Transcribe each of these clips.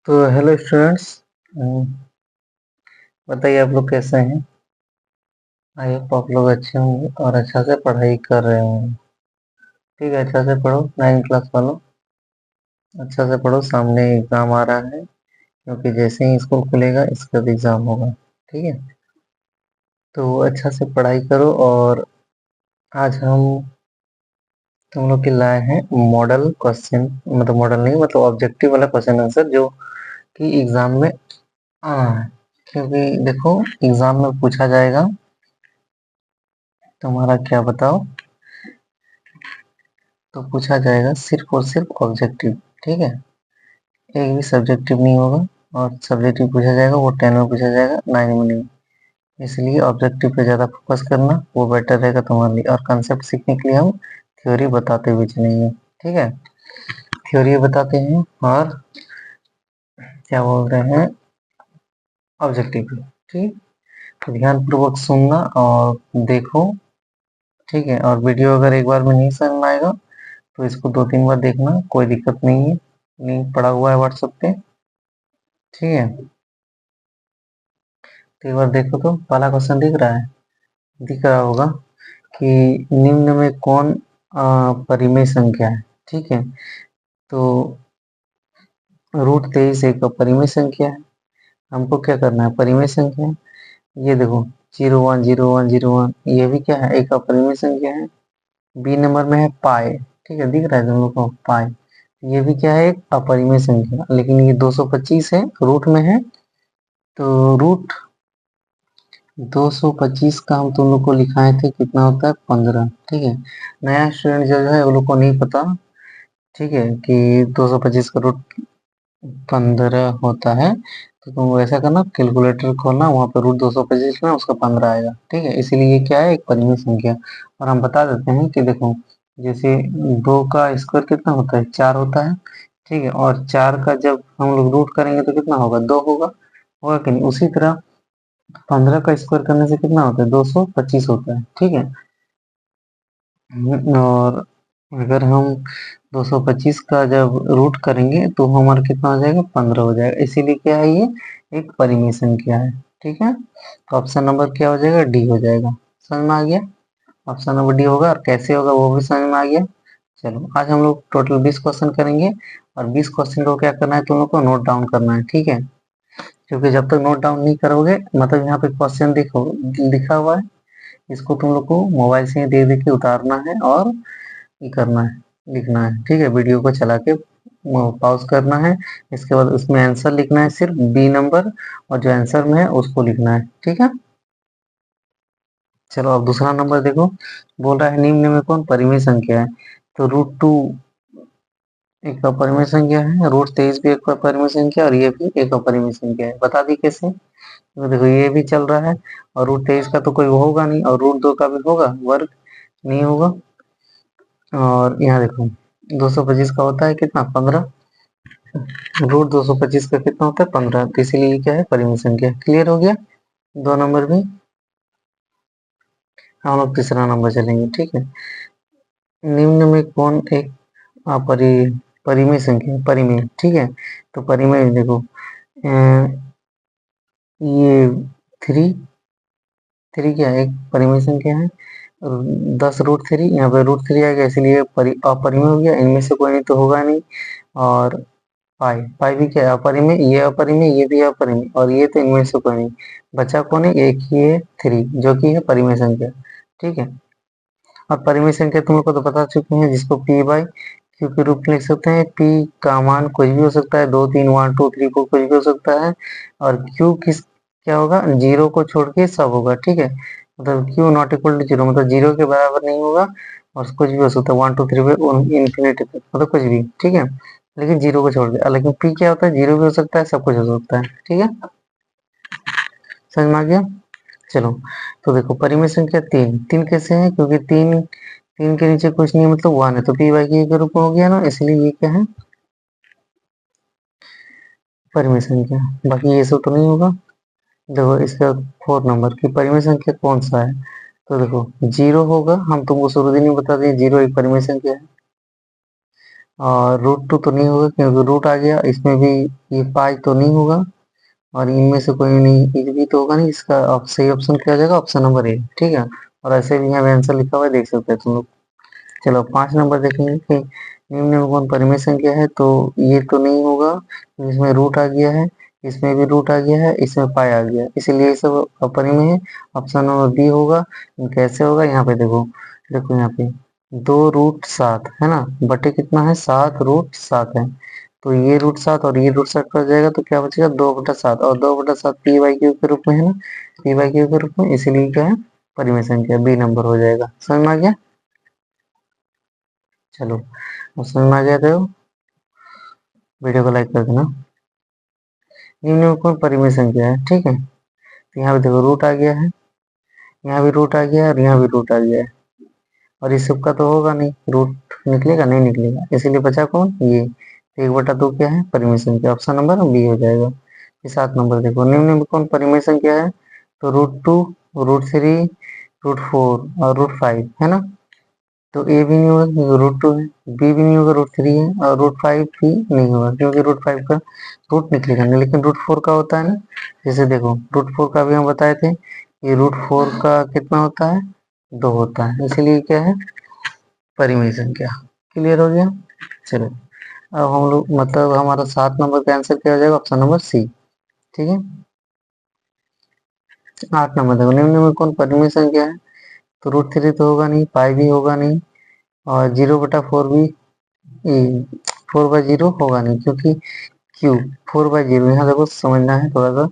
तो hello students. बताइए आप लोग कैसे हैं। आई होप आप लोग अच्छे होंगे और अच्छा से पढ़ाई कर रहे होंगे। ठीक है, अच्छा से पढ़ो 9 क्लास वालों। अच्छा से पढ़ो, सामने एग्ज़ाम आ रहा है, क्योंकि जैसे ही स्कूल खुलेगा इसका भी एग्ज़ाम होगा। ठीक है, तो अच्छा से पढ़ाई करो। और आज हम तुम लोग के लाए हैं मॉडल क्वेश्चन, मतलब मॉडल नहीं, मतलब ऑब्जेक्टिव वाला क्वेश्चन आंसर जो कि एग्ज़ाम में आना है। क्योंकि देखो, एग्ज़ाम में पूछा जाएगा तुम्हारा क्या बताओ, तो पूछा जाएगा सिर्फ और सिर्फ ऑब्जेक्टिव। ठीक है, एक भी सब्जेक्टिव नहीं होगा। और सब्जेक्टिव पूछा जाएगा वो 10 में पूछा जाएगा, 9 में नहीं। इसलिए ऑब्जेक्टिव पे ज़्यादा फोकस करना वो बेटर रहेगा तुम्हारे लिए। और कंसेप्ट सीखने के लिए हम थ्योरी बताते हुए चलेंगे। ठीक है, थ्योरी बताते हैं और क्या बोल रहे हैं, ऑब्जेक्टिव पे। ठीक, तो ध्यानपूर्वक सुनना और देखो। ठीक है, और वीडियो अगर एक बार में नहीं समझ में आएगा तो इसको 2-3 बार देखना, कोई दिक्कत नहीं है। लिंक पड़ा हुआ है व्हाट्सएप पे। ठीक है, तो एक बार देखो तो पहला क्वेश्चन दिख रहा है, दिख रहा होगा कि निम्न में कौन परिमेय संख्या है। ठीक है, तो √23 एक परिमेय संख्या है। हमको क्या करना है, परिमेय संख्या। ये देखो 0 1 0 1 0 1, ये भी क्या है, एक अपरिमेय संख्या है। बी नंबर में है पाई। ठीक है, दिख रहा है तुम लोग को पाई, ये भी क्या है, एक अपरिमेय संख्या। लेकिन ये 225 है, रूट में है। तो रूट 225 का हम तुम लोग को लिखाए थे, कितना होता है 15। ठीक है, नया स्टूडेंट जो है वो लोग को नहीं पता। ठीक है, कि 225 का रूट 15 होता है। तो तुम ऐसा करना, कैलकुलेटर खोलना, वहाँ पे √225 लिखना, उसका 15 आएगा। ठीक है, इसीलिए ये क्या है, एक परिमेय संख्या। और हम बता देते हैं कि देखो, जैसे 2 का स्क्वायर कितना होता है, 4 होता है। ठीक है, और 4 का जब हम लोग रूट करेंगे तो कितना होगा, 2 होगा। होगा कि नहीं। उसी तरह 15 का स्क्वायर करने से कितना होता है, 225 होता है। ठीक है, और अगर हम 225 का जब रूट करेंगे तो हमारा कितना हो जाएगा, 15 हो जाएगा। इसीलिए क्या है, ये एक परिमेय संख्या है। ठीक है, तो ऑप्शन नंबर क्या हो जाएगा, डी हो जाएगा। समझ में आ गया, ऑप्शन नंबर डी होगा। और कैसे होगा वो भी समझ में आ गया। चलो, आज हम लोग टोटल 20 क्वेश्चन करेंगे। और 20 क्वेश्चन को क्या करना है, तुम लोग को नोट डाउन करना है। ठीक है, क्योंकि जब तक नोट डाउन नहीं करोगे, मतलब यहाँ पे क्वेश्चन देखो लिखा हुआ है, इसको तुम लोग को मोबाइल से ही देख देख के उतारना है और ये करना है, लिखना है। ठीक है, वीडियो को चला के पॉज करना है। इसके बाद उसमें आंसर लिखना है, सिर्फ बी नंबर, और जो आंसर में है उसको लिखना है। ठीक है, चलो अब दूसरा नंबर देखो। बोल रहा है निम्न में कौन परिमेय संख्या है। तो √2 एक अपरिमेय संख्या है, √23 भी एक अपरिमेय संख्या, और ये भी एक अपरिमेय संख्या है। बता दी कैसे, तो देखो ये भी चल रहा है, और √23 का तो कोई होगा नहीं, और √2 का भी होगा, वर्ग नहीं होगा। और यहाँ देखो 225 का होता है कितना, 15। √225 का कितना होता है, 15। तो इसीलिए ये क्या है, परिमेय संख्या। क्लियर हो गया, 2 नंबर भी। हम लोग तीसरा नंबर चलेंगे। ठीक है, निम्न में कौन एक अपरि परिमेय संख्या है, परिमेय। ठीक है, तो परिमेय देखो, ये 3 3 क्या है, एक परिमेय संख्या है। 10 √3, यहाँ पे √3 आ गया, इसलिए अपरिमेय हो गया। इनमें से कोई नहीं तो होगा नहीं। और पाई पाई भी क्या है, अपरिमेय, ये अपरिमेय, ये भी अपरिमेय, और ये तो इनमें से कोई नहीं। बचा कौन है, एक ही है 3, जो कि है परिमेय संख्या। ठीक है, और परिमेय संख्या तुम लोग को तो बता चुके हैं, जिसको पी बाई क्यू के रूप में लिख सकते हैं। पी का मान कुछ भी हो सकता है, 2 3 1 2 3 को कुछ भी हो सकता है। और क्यू किस क्या होगा, 0 को छोड़ के सब होगा। ठीक है, मतलब क्यू नॉट इक्वल टू 0, मतलब 0 के बराबर नहीं होगा। और कुछ भी हो सकता है, 1 2 3 पे इंफिनिटी तक, मतलब कुछ भी। ठीक है, लेकिन 0 को छोड़ के। लेकिन पी क्या होता है, 0 भी हो सकता है, सब कुछ हो सकता है। ठीक है, समझ में आ गया। चलो, तो देखो परिमेय संख्या 3 कैसे है, क्योंकि 3 के नीचे कुछ नहीं है, मतलब 1 है, तो पी बाई के रूप में हो गया ना, इसलिए ये क्या है, परिमेय संख्या। बाकी ये सब तो नहीं होगा। देखो इसका 4 नंबर की परिमेय संख्या कौन सा है, तो देखो 0 होगा। हम तुमको शुरू दिन में बता दें, 0 एक परिमेय संख्या है। और रूट टू तो नहीं होगा क्योंकि रूट आ गया, इसमें भी ये पाई तो नहीं होगा, और इनमें से कोई नहीं, ये भी तो होगा नहीं। इसका सही ऑप्शन क्या हो जाएगा? ऑप्शन नंबर ए, ठीक है। और ऐसे भी यहाँ पे आंसर लिखा हुआ है, देख सकते हैं तुम लोग। चलो 5 नंबर देखेंगे कि निम्न में कौन परिमेय संख्या है, तो ये तो नहीं होगा, इसमें रूट आ गया है, इसमें भी रूट आ गया है, इसमें पाई आ गया है, इसीलिए ये सब अपरिमेय है। ऑप्शन नंबर बी होगा। कैसे होगा? यहाँ पे देखो, देखो यहाँ पे 2√7 है ना, बटे कितना है? 7√7 है। तो ये √7 और ये √7 कट जाएगा, तो क्या बचेगा? 2/7, और 2/7 पी/क्यू के रूप में है ना, पी/क्यू के रूप में, इसीलिए क्या है? परिमेय संख्या बी नंबर हो जाएगा। समझ में आ गया? चलो, अब समझ में आ गया तो वीडियो को लाइक कर देना। निम्न में कौन परिमेय संख्या है? ठीक है, तो यहाँ पे देखो रूट आ गया है, यहाँ भी रूट आ गया है, और यहाँ भी रूट आ गया है, और इस सब का तो होगा नहीं, रूट निकलेगा नहीं? निकलेगा, इसीलिए बचा कौन? ये 1/2 क्या है? परिमेय संख्या। ऑप्शन नंबर बी हो जाएगा। ये 7 नंबर देखो, निम्न में कौन परिमेय संख्या है? तो √2, √3, √4 और √5 है ना। तो ए भी नहीं होगा क्योंकि √2 है, बी भी नहीं होगा, √3 है, और √5 भी नहीं होगा क्योंकि √5 का रूट निकलेगा नहीं। लेकिन √4 का होता है ना, जैसे देखो √4 का भी हम बताए थे, ये √4 का कितना होता है? 2 होता है, इसीलिए क्या है? परिमेय संख्या। क्लियर हो गया? चलो, अब हम लोग मतलब हमारा 7 नंबर का आंसर क्या हो जाएगा? ऑप्शन नंबर सी, ठीक है। 8 नंबर देखो, निम्न में कौन परिमेय संख्या है? तो √3 तो होगा नहीं, पाई भी होगा नहीं, और 0/4 भी 4/0 होगा नहीं, क्योंकि क्यू 4/0, यहाँ देखो समझना है थोड़ा सा,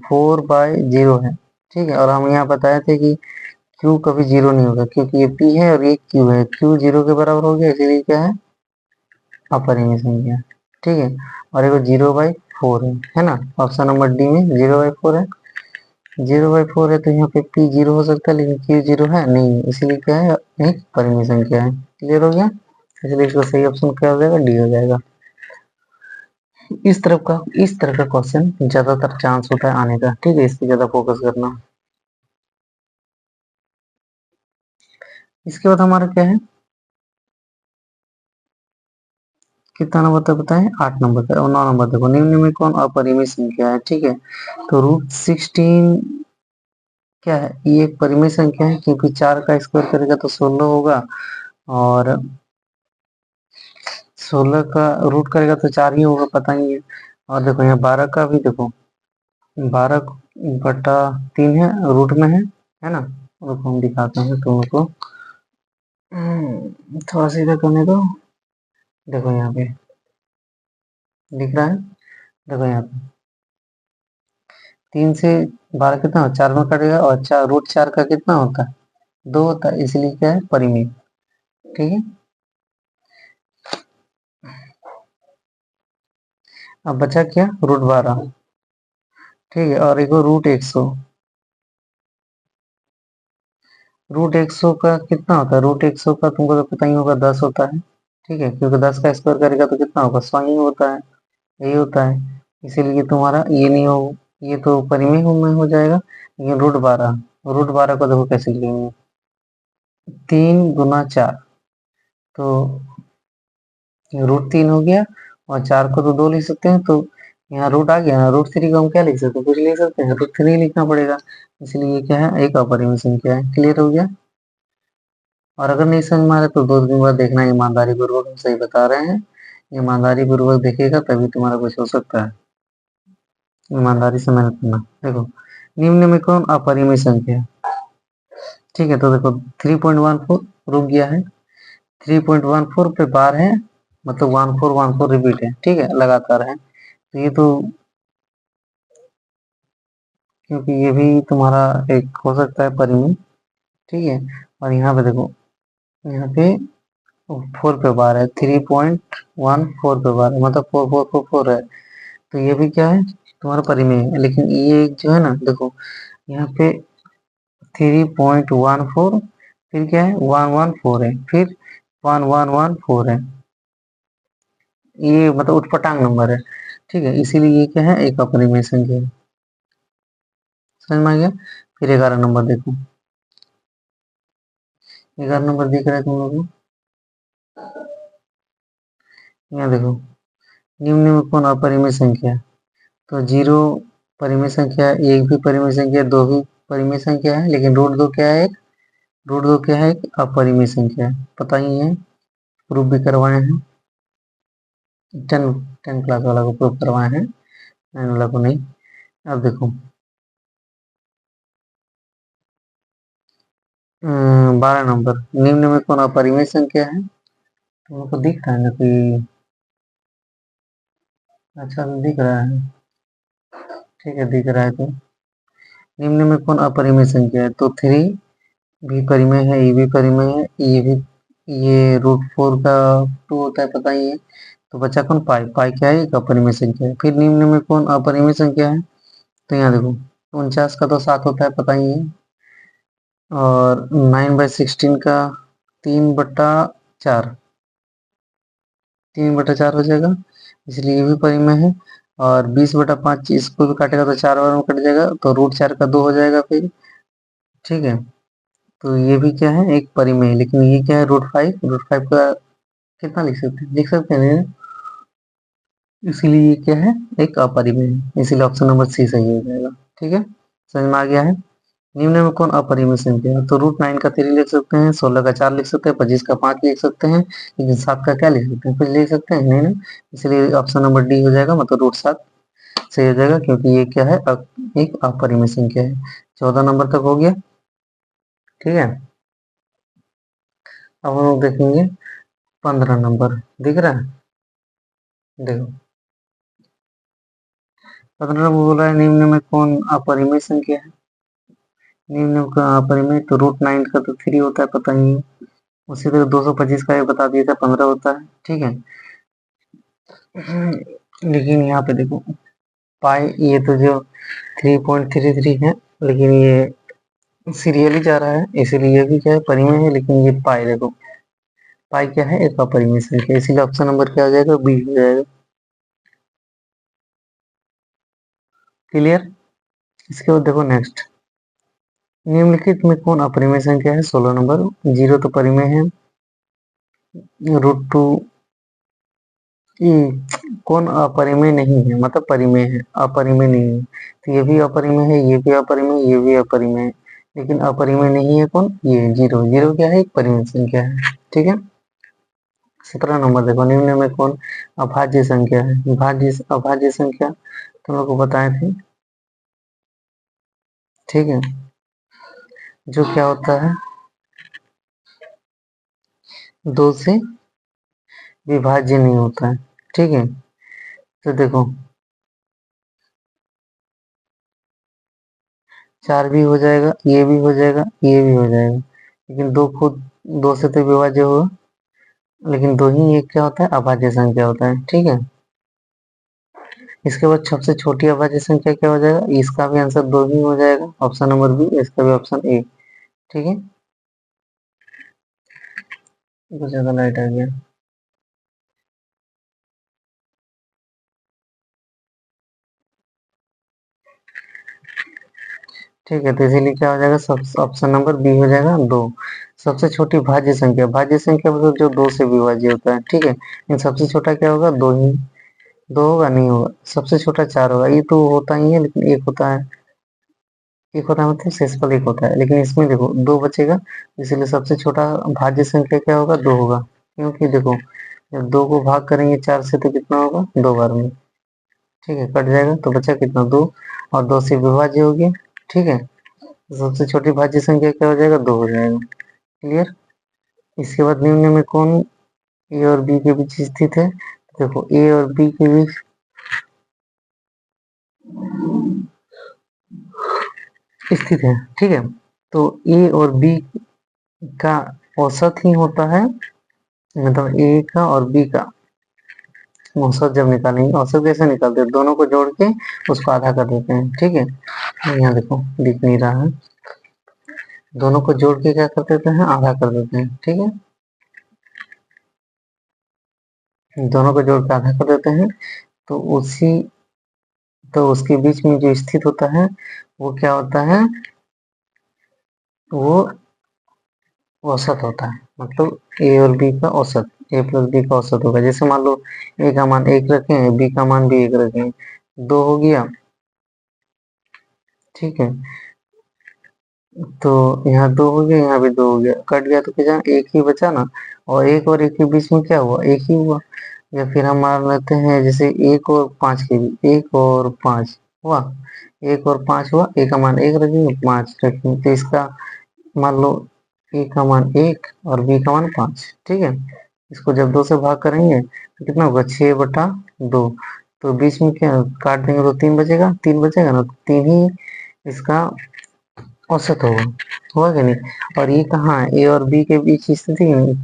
4/0 है, ठीक है। और हम यहाँ बताए थे कि क्यू कभी जीरो नहीं होगा, क्योंकि ये पी है और ये क्यू है, क्यू 0 के बराबर हो गया, इसीलिए क्या है? अपरिमेय संख्या, ठीक है। और एक 0/4 है ना, ऑप्शन नंबर डी में 0/4 है। 0/4 है, तो यहाँ पे पी 0 हो सकता है, लेकिन क्यू 0 है नहीं, इसीलिए क्या है? एक परिमेय संख्या है। क्लियर हो गया? इसलिए इसका सही ऑप्शन क्या हो जाएगा? डी हो जाएगा। इस तरह का क्वेश्चन ज्यादातर चांस होता है आने का, ठीक है, इस पे ज्यादा फोकस करना। इसके बाद हमारा क्या है? कितना नंबर तक बताएं? 8 नंबर का। और 9 नंबर देखो, निम्न में कौन अपरिमेय संख्या है? ठीक है, तो √16 क्या है? ये एक परिमेय संख्या है, क्योंकि 4 का स्क्वायर करेगा तो 16 होगा, और 16 का रूट करेगा तो 4 ही होगा, पता ही है। और देखो यहाँ 12 का भी देखो, 12/3 है, रूट में है ना। रुको हम दिखाते हैं तुम लोग को। थोड़ा सा इधर करने दो। देखो यहाँ पे दिख रहा है, देखो यहाँ पे 3 से 12 कितना हो? 4 में कटेगा, और √4 का कितना होता है? 2 होता है, इसलिए क्या है? परिमेय, ठीक है। अब बचा क्या? √12, ठीक है। और एक √100, √100 का कितना होता है? √100 का तुमको तो पता ही होगा, 10 होता है, ठीक है, क्योंकि 10 का स्क्वायर करेगा तो कितना होगा? 100 ही होता है, यही होता है, इसीलिए तुम्हारा ये नहीं हो, ये तो परिमेय में हो जाएगा। लेकिन √12 को देखो कैसे लिखेंगे? 3 × 4, तो √3 हो गया, और 4 को तो 2 लिख सकते हैं, तो यहाँ रूट आ गया ना, √3 को हम क्या लिख सकते हैं? कुछ लिख सकते हैं, √3 लिखना पड़ेगा, इसलिए क्या है? एक अपरिमेय संख्या है। क्लियर हो गया? और अगर नहीं समझ में आ रहा तो 2 दिन बाद देखना, ईमानदारी पूर्वक हम सही बता रहे हैं, ईमानदारी पूर्वक देखेगा तभी तुम्हारा कुछ हो सकता है। ईमानदारी से मेहनत करना। देखो, निम्न में कौन अपरिमेय संख्या है? ठीक है, तो देखो 3.14 रुक गया है, 3.14 पे बार है, मतलब 1414 रिपीट है, ठीक है, लगातार है, तो ये तो, क्योंकि ये भी तुम्हारा एक हो सकता है परिमेय, ठीक है। और यहाँ पे देखो, यहाँ पे 4 पे बार है, 3.14 पे बार है, मतलब 4444 है, तो ये भी क्या है? तुम्हारा परिमेय है। लेकिन ये जो है ना, देखो यहाँ पे 3.14, फिर क्या है? 114 है, फिर 1114 है, ये मतलब उठपटांग नंबर है, ठीक है, इसीलिए ये क्या है? एक अपरिमेय संख्या है। समझ में आ गया? फिर 11 नंबर देखो, 11 नंबर दिख रहा है तुम लोगों को? यहाँ देखो, निम्न में कौन अपरिमेय संख्या है? तो 0 परिमेय संख्या है, 1 भी परिमेय संख्या है, 2 भी परिमेय संख्या है, लेकिन रूट 2 क्या है? रूट 2 क्या है? एक अपरिमेय संख्या है। पता ही है, प्रूफ भी करवाए हैं। 10 क्लास वाला को प्रूफ करवाए हैं, 9 वाला को नहीं। अब देखो 12 नंबर, निम्न में कौन अपरिमेय संख्या है? तुमको दिख रहा है ना कि? अच्छा तो दिख रहा है, ठीक है, दिख रहा है। तो निम्न में कौन अपरिमेय संख्या है? तो 3 भी परिमेय है, ये भी परिमेय है, ये भी, ये रूट 4 का 2 होता है, पता ही है। तो बचा कौन? पाई। पाई क्या है? एक अपरिमेय संख्या है। फिर निम्न में कौन अपरिमेय संख्या है? तो यहाँ देखो 49 का तो 7 होता है, पता ही है। और 9/16 का 3/4, 3/4 हो जाएगा, इसलिए ये भी परिमेय है। और 20/5 इसको भी काटेगा तो 4 बार में कट जाएगा, तो रूट 4 का 2 हो जाएगा फिर, ठीक है। तो ये भी क्या है? एक परिमेय है। लेकिन ये क्या है? रूट 5, रूट 5 का कितना लिख सकते हैं? लिख सकते हैं ना? इसीलिए ये क्या है? एक अपरिमेय है, इसीलिए ऑप्शन नंबर सी सही हो जाएगा। ठीक है, समझ में आ गया है? निम्न में कौन अपरिमेय संख्या है? तो रूट 9 का 3 लिख सकते हैं, 16 का 4 लिख सकते हैं, 25 का 5 लिख सकते हैं, लेकिन 7 का क्या लिख सकते हैं? कुछ लिख सकते हैं नहीं ना, इसलिए ऑप्शन नंबर डी हो जाएगा, मतलब रूट 7 सही हो जाएगा, क्योंकि ये क्या है? एक अपरिमेय संख्या है। 14 नंबर तक हो गया, ठीक है। अब हम लोग देखेंगे 15 नंबर, दिख रहा है? देखो 15 नंबर बोला है, निम्न में कौन अपरिमेय संख्या है? निम्न का अपरिमेय, तो रूट 9 का तो 3 होता है, पता ही है। उसी तरह 225 का ये बता दिया था, 15 होता है, ठीक है। लेकिन यहाँ पे देखो पाई, ये तो जो 3.33 है, लेकिन ये सीरियली जा रहा है, इसीलिए ये भी क्या है? परिमेय है। लेकिन ये पाई देखो, पाई क्या है? एक अपरिमेय संख्या, इसीलिए ऑप्शन नंबर क्या हो जाएगा? बी हो जाएगा। क्लियर? इसके बाद देखो नेक्स्ट, निम्नलिखित में कौन अपरिमेय संख्या है? 16 नंबर, 0 तो परिमेय है, रूट 2 कौन अपरिमेय नहीं है? मतलब परिमेय है, अपरिमेय नहीं है। तो ये भी अपरिमेय है, ये भी अपरिमेय, ये भी अपरिमेय है, लेकिन अपरिमेय नहीं है कौन? ये 0। 0 क्या है? एक परिमेय संख्या है, ठीक है। 17 नंबर देखो, निम्न में कौन अभाज्य संख्या है? अभाज्य संख्या तुम लोग को बताए थे, ठीक है। जो क्या होता है? 2 से विभाज्य नहीं होता है, ठीक है। तो देखो 4 भी हो जाएगा, ये भी हो जाएगा, ये भी हो जाएगा, लेकिन 2 खुद 2 से तो विभाज्य होगा, लेकिन 2 ही एक क्या होता है? अभाज्य संख्या होता है, ठीक है। इसके बाद सबसे छोटी अभाज्य संख्या क्या हो जाएगा? इसका भी आंसर 2 ही हो जाएगा, ऑप्शन नंबर बी, इसका भी ऑप्शन ए, ठीक है। बहुत ज्यादा लाइट आ गया, ठीक है। तो इसीलिए क्या हो जाएगा? सब ऑप्शन नंबर बी हो जाएगा, 2। सबसे छोटी भाज्य संख्या मतलब जो 2 से विभाज्य होता है, ठीक है। लेकिन सबसे छोटा क्या होगा? 2 ही, 2 होगा, नहीं होगा। सबसे छोटा 4 होगा, ये तो होता ही है, लेकिन एक होता है, एक होता है मतलब शेषफल एक होता है, लेकिन इसमें देखो 2 बचेगा, इसीलिए सबसे छोटा भाज्य संख्या क्या होगा? 2 होगा, क्योंकि देखो जब 2 को भाग करेंगे 4 से तो कितना होगा? 2 बार में, ठीक है, कट जाएगा, तो बचा कितना? 2, और 2 से विभाज्य हो गया, ठीक है। तो सबसे छोटी भाज्य संख्या क्या हो जाएगा? 2 हो जाएगा, क्लियर। इसके बाद निम्न में कौन ए और बी के बीच स्थित है? देखो ए और बी के बीच स्थित है, ठीक है। तो ए और बी का औसत ही होता है, मतलब ए का और बी का औसत जब निकालेंगे, औसत कैसे निकालते हैं? दोनों को जोड़ के उसको आधा कर देते हैं, ठीक है। यहाँ देखो दिख नहीं रहा है, दोनों को जोड़ के क्या कर देते हैं? आधा कर देते हैं, ठीक है। दोनों को जोड़ के आधा कर देते हैं, तो उसी, तो उसके बीच में जो स्थित होता है वो क्या होता है? वो औसत होता है, मतलब ए और बी का औसत, ए प्लस बी का औसत होगा। जैसे मान लो ए का मान 1 रखें, बी का मान भी 1 रखें, 2 हो गया, ठीक है। तो यहाँ 2 हो गया, यहाँ भी 2 हो गया, कट गया तो क्या एक ही बचा ना, और एक के बीच में क्या हुआ, एक ही हुआ। या फिर हम मान लेते हैं जैसे 1 और 5 के बीच, 1 और 5 हुआ, 1 और 5 हुआ, ए का मान 1 रखेंगे, 5 रखेंगे, तो इसका मान लो ए का मान 1 और बी का मान 5, ठीक है। इसको जब 2 से भाग करेंगे तो कितना होगा, 6/2। तो बीच में क्या काट देंगे तो 3 बचेगा ना, तो 3 ही इसका औसत होगा, हुआ कि नहीं। और ये कहाँ है, ए और बी के बीच स्थित है नहीं,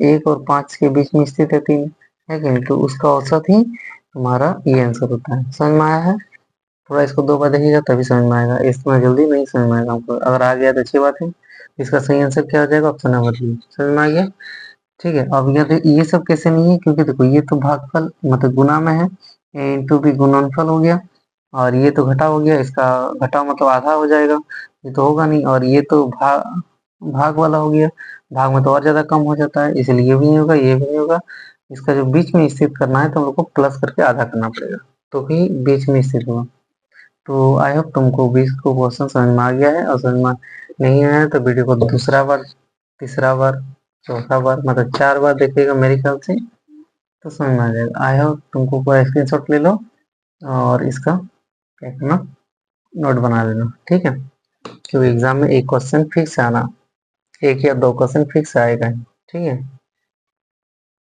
1 और 5 के बीच में स्थित है 3, है कि नहीं, तो उसका औसत ही तुम्हारा ये आंसर होता है। समझ में आया है? थोड़ा इसको 2 बार देखिएगा तभी समझ में आएगा, इतना जल्दी नहीं समझ में आएगा हमको। अगर आ गया तो अच्छी बात है। इसका सही आंसर क्या हो जाएगा, ऑप्शन नंबर बी। समझ में आ गया? ठीक है। अब ये सब कैसे नहीं है, क्योंकि देखो ये तो भागफल मतलब गुना में है, ए इंटू बी गुणनफल हो गया, और ये तो घटा हो गया, इसका घटाव मतलब आधा हो जाएगा, ये तो होगा नहीं। और ये तो भाग वाला हो गया, भाग में तो और ज्यादा कम हो जाता है, इसलिए ये भी नहीं होगा, ये भी नहीं होगा। इसका जो बीच में स्थित करना है तो हम लोग को प्लस करके आधा करना पड़ेगा, तो ही बीच में स्थित होगा। तो आई होप तुमको 20 को क्वेश्चन समझ में आ गया है, और समझ में नहीं आया है तो वीडियो को दूसरा बार, तीसरा बार, चौथा बार, मतलब 4 बार देखिएगा मेरे ख्याल से, तो समझ में आ जाएगा। आई होप तुमको पूरा स्क्रीनशॉट ले लो और इसका क्या करना, नोट बना लेना, ठीक है। क्योंकि एग्जाम में एक क्वेश्चन फिक्स आना, एक या दो क्वेश्चन फिक्स आएगा, ठीक है।